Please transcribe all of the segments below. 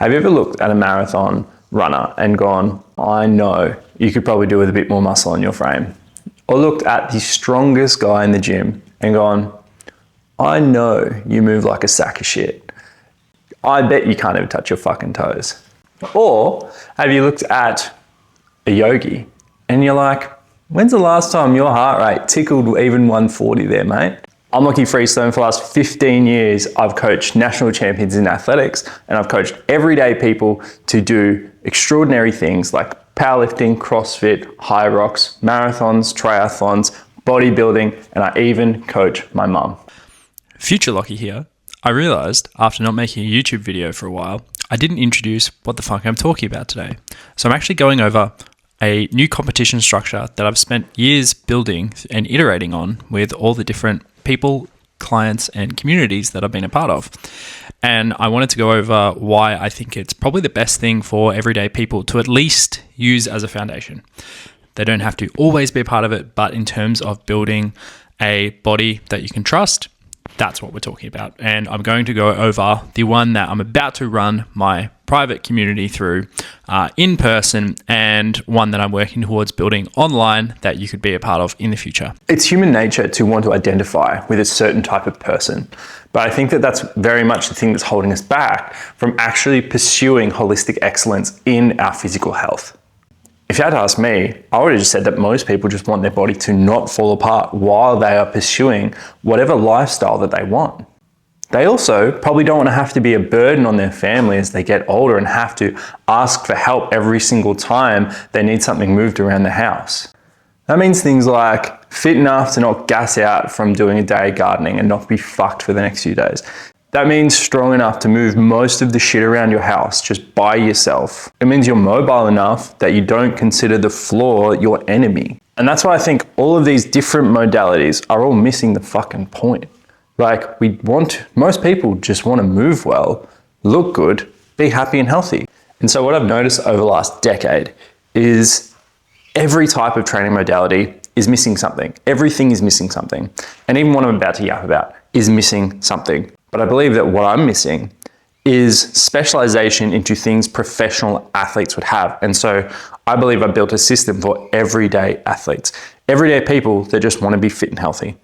Have you ever looked at a marathon runner and gone, I know you could probably do with a bit more muscle on your frame? Or looked at the strongest guy in the gym and gone, I know you move like a sack of shit. I bet you can't even touch your fucking toes. Or have you looked at a yogi and you're like, when's the last time your heart rate tickled even 140 there, mate? I'm Lockie Freestone. For the last 15 years, I've coached national champions in athletics, and I've coached everyday people to do extraordinary things like powerlifting, CrossFit, high rocks, marathons, triathlons, bodybuilding, and I even coach my mum. Future Lockie here. I realized after not making a YouTube video for a while, I didn't introduce what the fuck I'm talking about today. So I'm actually going over a new competition structure that I've spent years building and iterating on with all the different people, clients, and communities that I've been a part of. And I wanted to go over why I think it's probably the best thing for everyday people to at least use as a foundation. They don't have to always be a part of it, but in terms of building a body that you can trust, that's what we're talking about. And I'm going to go over the one that I'm about to run my private community through in person, and one that I'm working towards building online that you could be a part of in the future. It's human nature to want to identify with a certain type of person, but I think that that's very much the thing that's holding us back from actually pursuing holistic excellence in our physical health. If you had to ask me, I would have just said that most people just want their body to not fall apart while they are pursuing whatever lifestyle that they want. They also probably don't want to have to be a burden on their family as they get older and have to ask for help every single time they need something moved around the house. That means things like fit enough to not gas out from doing a day gardening and not be fucked for the next few days. That means strong enough to move most of the shit around your house just by yourself. It means you're mobile enough that you don't consider the floor your enemy. And that's why I think all of these different modalities are all missing the fucking point. Like, most people just want to move well, look good, be happy and healthy. And so what I've noticed over the last decade is every type of training modality is missing something. Everything is missing something. And even what I'm about to yap about is missing something. But I believe that what I'm missing is specialization into things professional athletes would have. And so I believe I built a system for everyday athletes, everyday people that just want to be fit and healthy.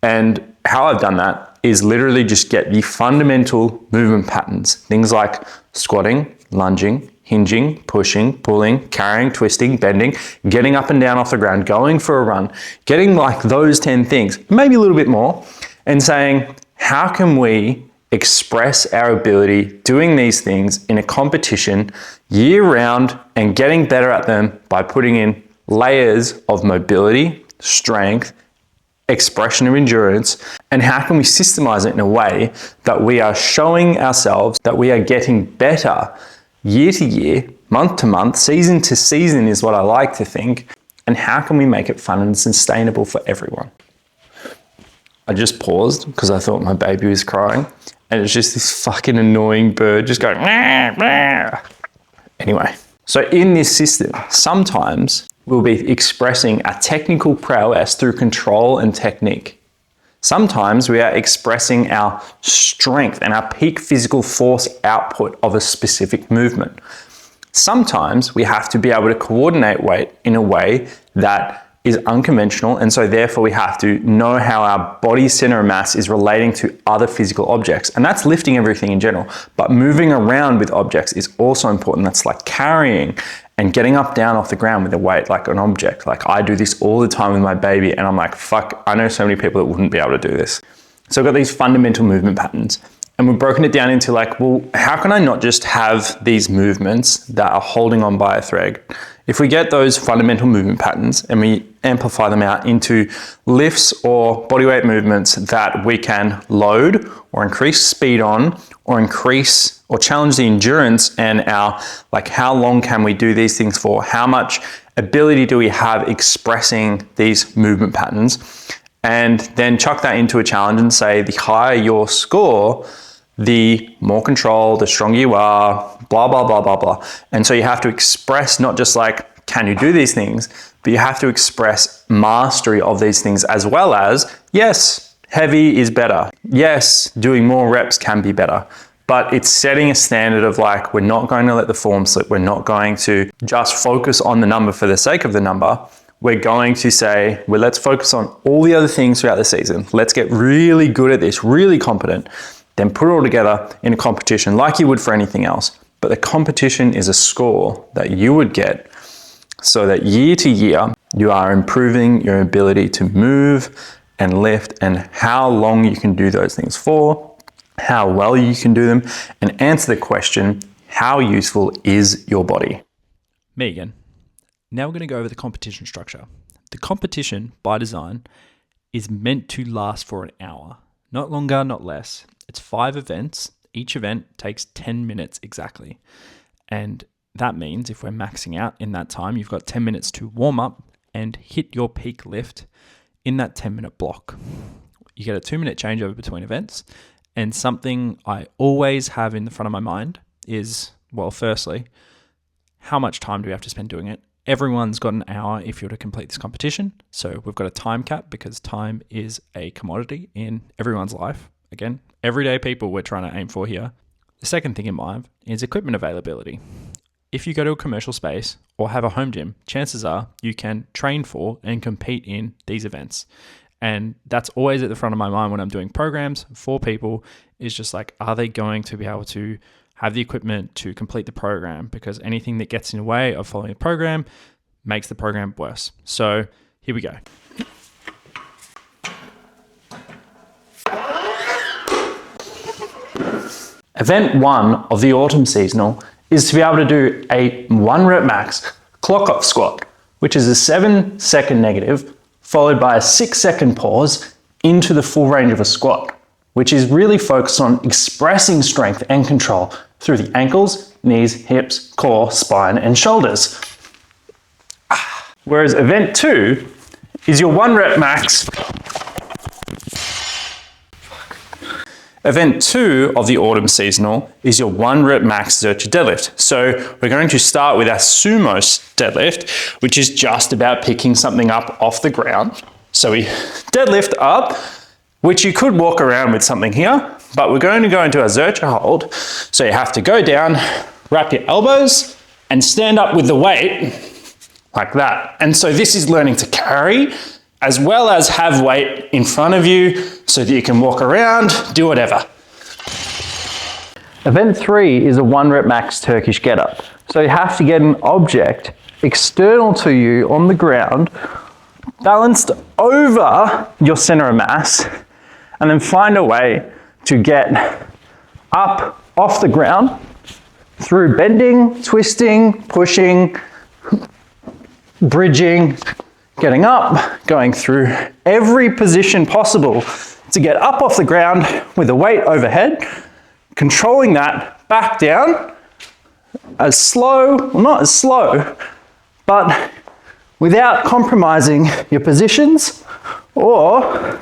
And how I've done that is literally just get the fundamental movement patterns, things like squatting, lunging, hinging, pushing, pulling, carrying, twisting, bending, getting up and down off the ground, going for a run, getting like those 10 things, maybe a little bit more, and saying, how can we express our ability doing these things in a competition year round and getting better at them by putting in layers of mobility, strength, expression of endurance, and how can we systemize it in a way that we are showing ourselves that we are getting better year to year, month to month, season to season is what I like to think, and how can we make it fun and sustainable for everyone? I just paused because I thought my baby was crying, and it's just this fucking annoying bird just going, nah, nah. Anyway, so in this system, sometimes we'll be expressing a technical prowess through control and technique. Sometimes we are expressing our strength and our peak physical force output of a specific movement. Sometimes we have to be able to coordinate weight in a way that is unconventional, and so therefore we have to know how our body center of mass is relating to other physical objects. And that's lifting everything in general, but moving around with objects is also important. That's like carrying and getting up down off the ground with a weight like an object. Like I do this all the time with my baby, and I'm like, fuck, I know so many people that wouldn't be able to do this. So I've got these fundamental movement patterns, and we've broken it down into like, well, how can I not just have these movements that are holding on by a thread? If we get those fundamental movement patterns and we amplify them out into lifts or bodyweight movements that we can load or increase speed on, or increase or challenge the endurance and our, like, how long can we do these things for? How much ability do we have expressing these movement patterns? And then chuck that into a challenge and say, the higher your score, the more control, the stronger you are, blah, blah, blah, blah, blah. And so you have to express not just like, can you do these things, but you have to express mastery of these things, as well as, yes, heavy is better. Yes, doing more reps can be better. but it's setting a standard of like, we're not going to let the form slip. We're not going to just focus on the number for the sake of the number. We're going to say, well, let's focus on all the other things throughout the season. Let's get really good at this, really competent, then put it all together in a competition like you would for anything else. But the competition is a score that you would get so that year to year, you are improving your ability to move and lift and how long you can do those things for, how well you can do them, and answer the question, how useful is your body? Me again. Now we're going to go over the competition structure. The competition, by design, is meant to last for an hour. Not longer, not less. It's 5 events. Each event takes 10 minutes exactly. And that means if we're maxing out in that time, you've got 10 minutes to warm up and hit your peak lift in that 10-minute block. You get a 2-minute changeover between events. And something I always have in the front of my mind is, well, firstly, how much time do we have to spend doing it? Everyone's got an hour if you're to complete this competition. So we've got a time cap because time is a commodity in everyone's life. Again, everyday people we're trying to aim for here. The second thing in mind is equipment availability. If you go to a commercial space or have a home gym, chances are you can train for and compete in these events. And that's always at the front of my mind when I'm doing programs for people, is just like, are they going to be able to have the equipment to complete the program? Because anything that gets in the way of following the program makes the program worse. So here we go. Event 1 of the autumn seasonal is to be able to do a 1 rep max clock off squat, which is a 7-second negative followed by a 6-second pause into the full range of a squat, which is really focused on expressing strength and control through the ankles, knees, hips, core, spine, and shoulders. Whereas event 2 is your 1 rep max. Event 2 of the autumn seasonal is your 1 rep max Zercher deadlift. So we're going to start with our sumo deadlift, which is just about picking something up off the ground. So we deadlift up, which you could walk around with something here, but we're going to go into a Zercher hold. So you have to go down, wrap your elbows, and stand up with the weight like that. And so this is learning to carry as well as have weight in front of you so that you can walk around, do whatever. Event 3 is a 1 rep max Turkish get up. So you have to get an object external to you on the ground, balanced over your center of mass, and then find a way to get up off the ground through bending, twisting, pushing, bridging, getting up, going through every position possible to get up off the ground with the weight overhead, controlling that back down as slow, well, not as slow, but without compromising your positions or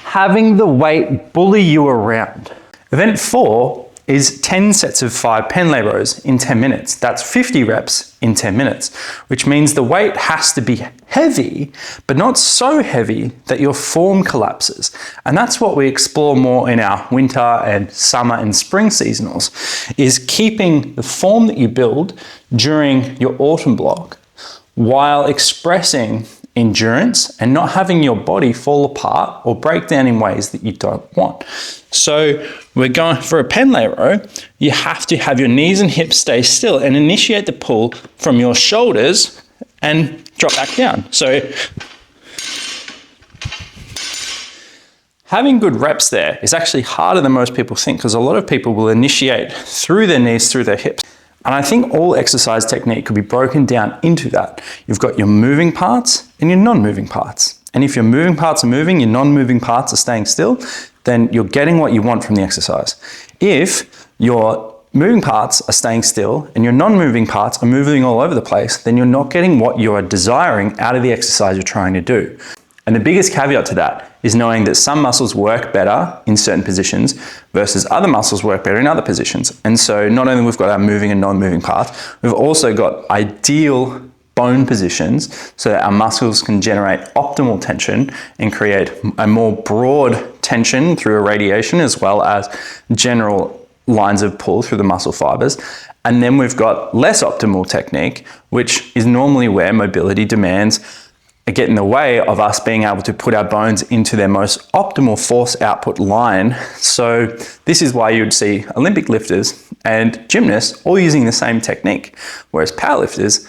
having the weight bully you around. Event 4 is 10 sets of 5 pen lay rows in 10 minutes. That's 50 reps in 10 minutes, which means the weight has to be heavy, but not so heavy that your form collapses. And that's what we explore more in our winter and summer and spring seasonals, is keeping the form that you build during your autumn block while expressing endurance and not having your body fall apart or break down in ways that you don't want. So we're going for a pen lay row. You have to have your knees and hips stay still and initiate the pull from your shoulders and drop back down. So having good reps there is actually harder than most people think, because a lot of people will initiate through their knees, through their hips. And I think all exercise technique could be broken down into that. You've got your moving parts and your non-moving parts. And if your moving parts are moving, your non-moving parts are staying still, then you're getting what you want from the exercise. If your moving parts are staying still and your non-moving parts are moving all over the place, then you're not getting what you are desiring out of the exercise you're trying to do. And the biggest caveat to that is knowing that some muscles work better in certain positions versus other muscles work better in other positions. And so not only we've got our moving and non-moving parts, we've also got ideal bone positions so that our muscles can generate optimal tension and create a more broad tension through irradiation, as well as general lines of pull through the muscle fibers. And then we've got less optimal technique, which is normally where mobility demands get in the way of us being able to put our bones into their most optimal force output line. So this is why you would see Olympic lifters and gymnasts all using the same technique, whereas powerlifters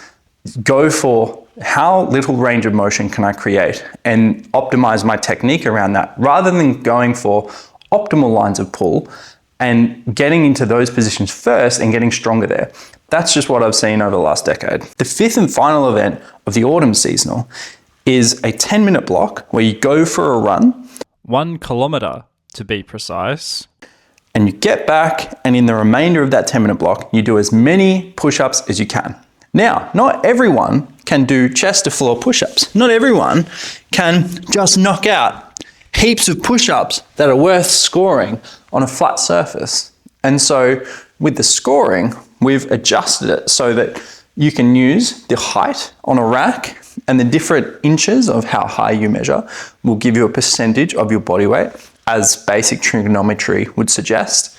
go for how little range of motion can I create and optimize my technique around that, rather than going for optimal lines of pull and getting into those positions first and getting stronger there. That's just what I've seen over the last decade. The fifth and final event of the autumn seasonal is a 10-minute block where you go for a run. 1 kilometer to be precise. And you get back, and in the remainder of that 10-minute block, you do as many push-ups as you can. Now, not everyone can do chest to floor push-ups. Not everyone can just knock out heaps of push-ups that are worth scoring on a flat surface. And so with the scoring, we've adjusted it so that you can use the height on a rack, and the different inches of how high you measure will give you a percentage of your body weight, as basic trigonometry would suggest.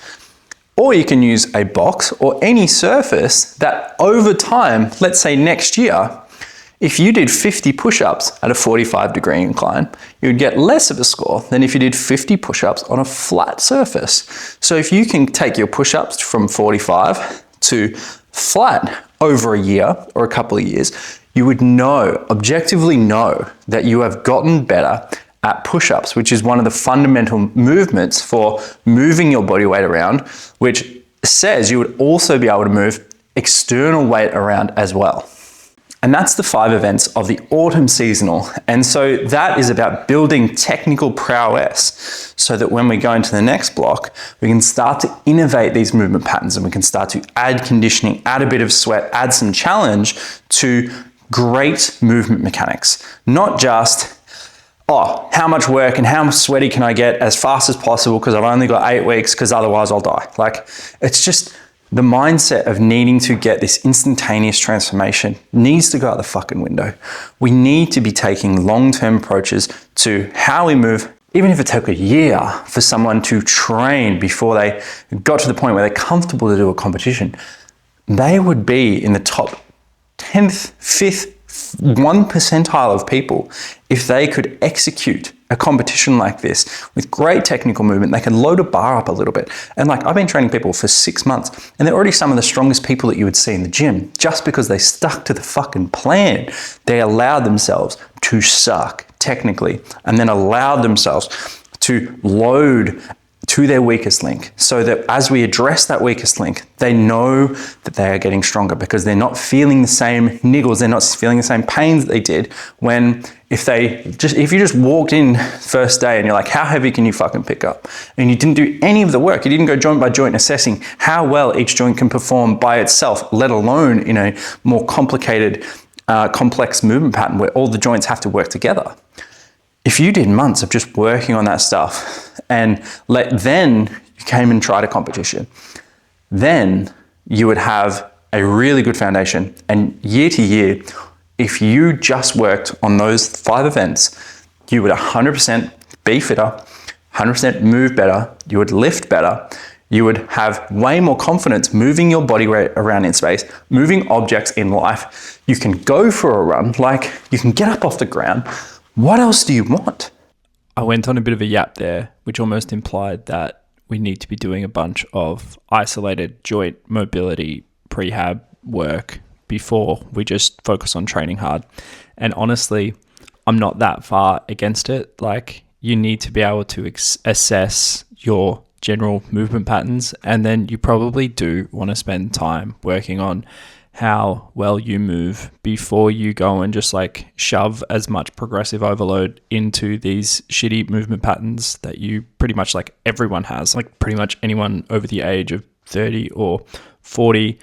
Or you can use a box or any surface that over time, let's say next year, if you did 50 push-ups at a 45-degree incline, you would get less of a score than if you did 50 push-ups on a flat surface. So if you can take your push-ups from 45 to flat over a year or a couple of years, you would objectively know that you have gotten better at push-ups, which is one of the fundamental movements for moving your body weight around, which says you would also be able to move external weight around as well. And that's the 5 events of the autumn seasonal. And so that is about building technical prowess so that when we go into the next block, we can start to innovate these movement patterns, and we can start to add conditioning, add a bit of sweat, add some challenge to great movement mechanics. Not just, how much work and how sweaty can I get as fast as possible because I've only got 8 weeks because otherwise I'll die. Like, it's just the mindset of needing to get this instantaneous transformation needs to go out the fucking window. We need to be taking long-term approaches to how we move. Even if it took a year for someone to train before they got to the point where they're comfortable to do a competition, they would be in the top 10th, 5th, 1 percentile of people if they could execute a competition like this with great technical movement. They can load a bar up a little bit. And like, I've been training people for 6 months, and they're already some of the strongest people that you would see in the gym just because they stuck to the fucking plan. They allowed themselves to suck technically and then allowed themselves to load to their weakest link, so that as we address that weakest link, they know that they are getting stronger because they're not feeling the same niggles, they're not feeling the same pains that they did when if you just walked in first day and you're like, how heavy can you fucking pick up? And you didn't do any of the work. You didn't go joint by joint assessing how well each joint can perform by itself, let alone in a more complicated, complex movement pattern where all the joints have to work together. If you did months of just working on that stuff and then you came and tried a competition, then you would have a really good foundation. And year to year, if you just worked on those 5 events, you would 100% be fitter, 100% move better, you would lift better, you would have way more confidence moving your body weight around in space, moving objects in life. You can go for a run, like you can get up off the ground. What else do you want? I went on a bit of a yap there, which almost implied that we need to be doing a bunch of isolated joint mobility prehab work before we just focus on training hard. And honestly, I'm not that far against it. Like, you need to be able to assess your general movement patterns, and then you probably do want to spend time working on how well you move before you go and just like shove as much progressive overload into these shitty movement patterns that you pretty much like everyone has. Like, pretty much anyone over the age of 30 or 40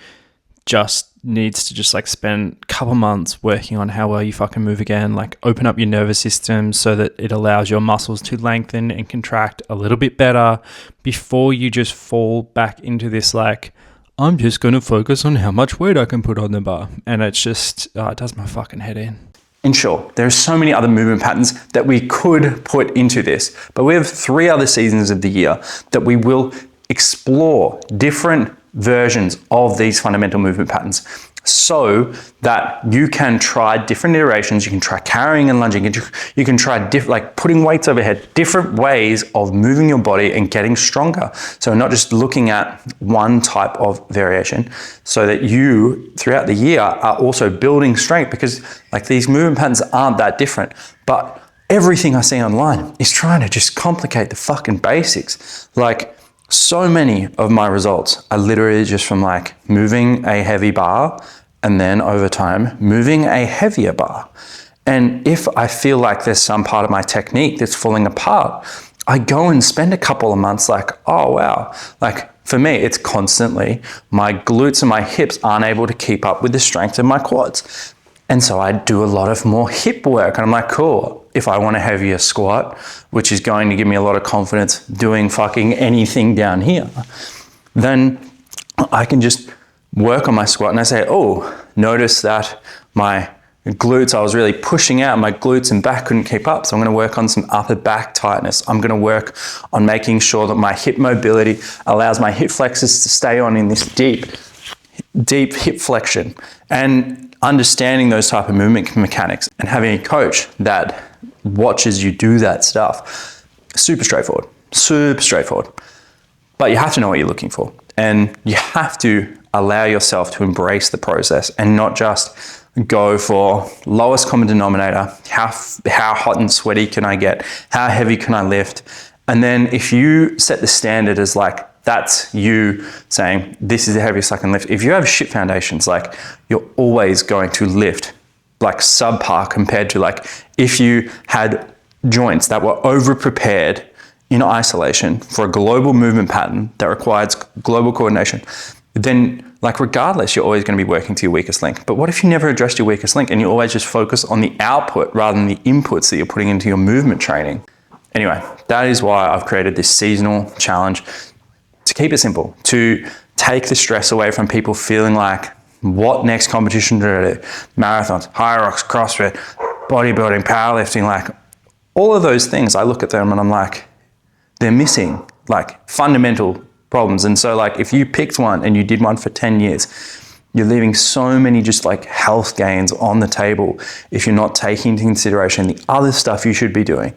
just needs to just like spend a couple months working on how well you fucking move again. Like, open up your nervous system so that it allows your muscles to lengthen and contract a little bit better before you just fall back into this like, I'm just going to focus on how much weight I can put on the bar. And it's just, it does my fucking head in. And sure, there are so many other movement patterns that we could put into this, but we have 3 other seasons of the year that we will explore different versions of these fundamental movement patterns so that you can try different iterations. You can try carrying and lunging. You can try like putting weights overhead, different ways of moving your body and getting stronger. So not just looking at one type of variation, so that you throughout the year are also building strength, because like these movement patterns aren't that different. But everything I see online is trying to just complicate the fucking basics. Like, so many of my results are literally just from like moving a heavy bar and then over time moving a heavier bar. And if I feel like there's some part of my technique that's falling apart, I go and spend a couple of months like, oh wow, like for me, it's constantly my glutes and my hips aren't able to keep up with the strength of my quads. And so I do a lot of more hip work, and I'm like, cool, if I want a heavier squat, which is going to give me a lot of confidence doing fucking anything down here, then I can just work on my squat. And I say, oh, notice that my glutes, I was really pushing out, my glutes and back couldn't keep up. So I'm going to work on some upper back tightness. I'm going to work on making sure that my hip mobility allows my hip flexors to stay on in this deep hip flexion. And understanding those type of movement mechanics and having a coach that watches you do that stuff, super straightforward. But you have to know what you're looking for, and you have to allow yourself to embrace the process and not just go for lowest common denominator. How hot and sweaty can I get? How heavy can I lift? And then if you set the standard as like, that's you saying, this is the heaviest I can lift. If you have shit foundations, like you're always going to lift like subpar compared to like if you had joints that were over prepared in isolation for a global movement pattern that requires global coordination, then like regardless, you're always going to be working to your weakest link. But what if you never addressed your weakest link and you always just focus on the output rather than the inputs that you're putting into your movement training? Anyway, that is why I've created this seasonal challenge. To keep it simple, to take the stress away from people feeling like, what next competition do I do? Marathons, high rocks, CrossFit, bodybuilding, powerlifting, like all of those things, I look at them and I'm like, they're missing like fundamental problems. And so like if you picked one and you did one for 10 years, you're leaving so many just like health gains on the table if you're not taking into consideration the other stuff you should be doing.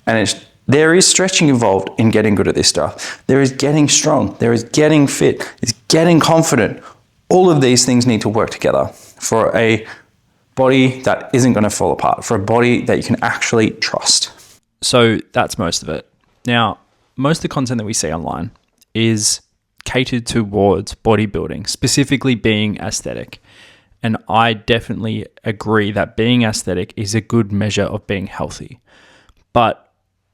And there is stretching involved in getting good at this stuff. There is getting strong. There is getting fit. There's getting confident. All of these things need to work together for a body that isn't going to fall apart, for a body that you can actually trust. So that's most of it. Now, most of the content that we see online is catered towards bodybuilding, specifically being aesthetic. And I definitely agree that being aesthetic is a good measure of being healthy. But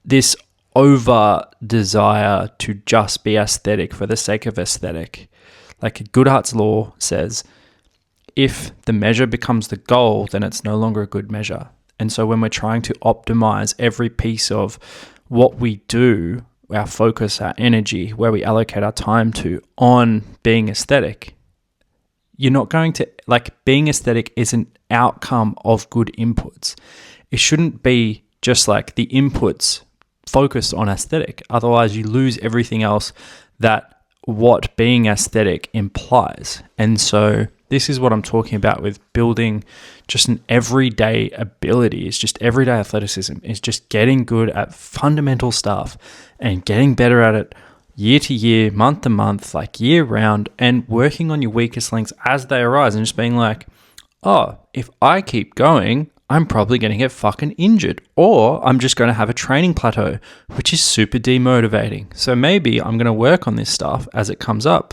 this over desire to just be aesthetic for the sake of aesthetic, like Goodhart's law says, if the measure becomes the goal, then it's no longer a good measure. And so when we're trying to optimize every piece of what we do, our focus, our energy, where we allocate our time to on being aesthetic, you're not going to, like, being aesthetic is an outcome of good inputs. It shouldn't be just like the inputs focused on aesthetic. Otherwise, you lose everything else that what being aesthetic implies. And so this is what I'm talking about with building just an everyday ability. It's just everyday athleticism. It's just getting good at fundamental stuff and getting better at it year to year, month to month, like year round, and working on your weakest links as they arise and just being like, oh, if I keep going, I'm probably going to get fucking injured, or I'm just going to have a training plateau, which is super demotivating. So maybe I'm going to work on this stuff as it comes up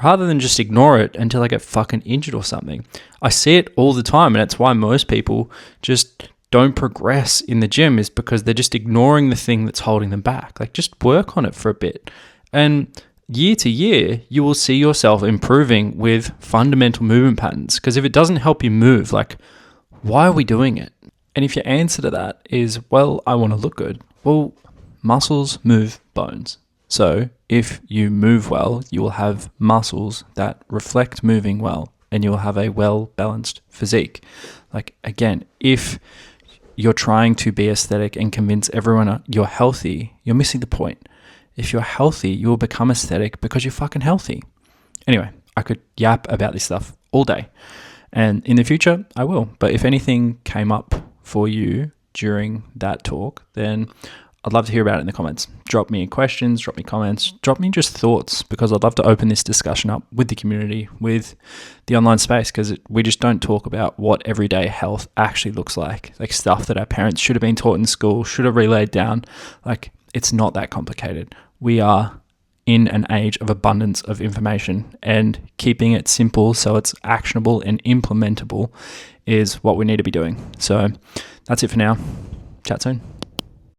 rather than just ignore it until I get fucking injured or something. I see it all the time, and it's why most people just don't progress in the gym, is because they're just ignoring the thing that's holding them back. Like, just work on it for a bit. And year to year, you will see yourself improving with fundamental movement patterns. Because if it doesn't help you move, like, why are we doing it? And if your answer to that is, well, I want to look good. Well, muscles move bones. So if you move well, you will have muscles that reflect moving well, and you will have a well-balanced physique. Like, again, if you're trying to be aesthetic and convince everyone you're healthy, you're missing the point. If you're healthy, you will become aesthetic because you're fucking healthy. Anyway, I could yap about this stuff all day. And in the future, I will. But if anything came up for you during that talk, then I'd love to hear about it in the comments. Drop me questions, drop me comments, drop me just thoughts, because I'd love to open this discussion up with the community, with the online space, because we just don't talk about what everyday health actually looks like stuff that our parents should have been taught in school, should have relayed down. It's not that complicated. We are in an age of abundance of information, and keeping it simple so it's actionable and implementable is what we need to be doing. So that's it for now. Chat soon.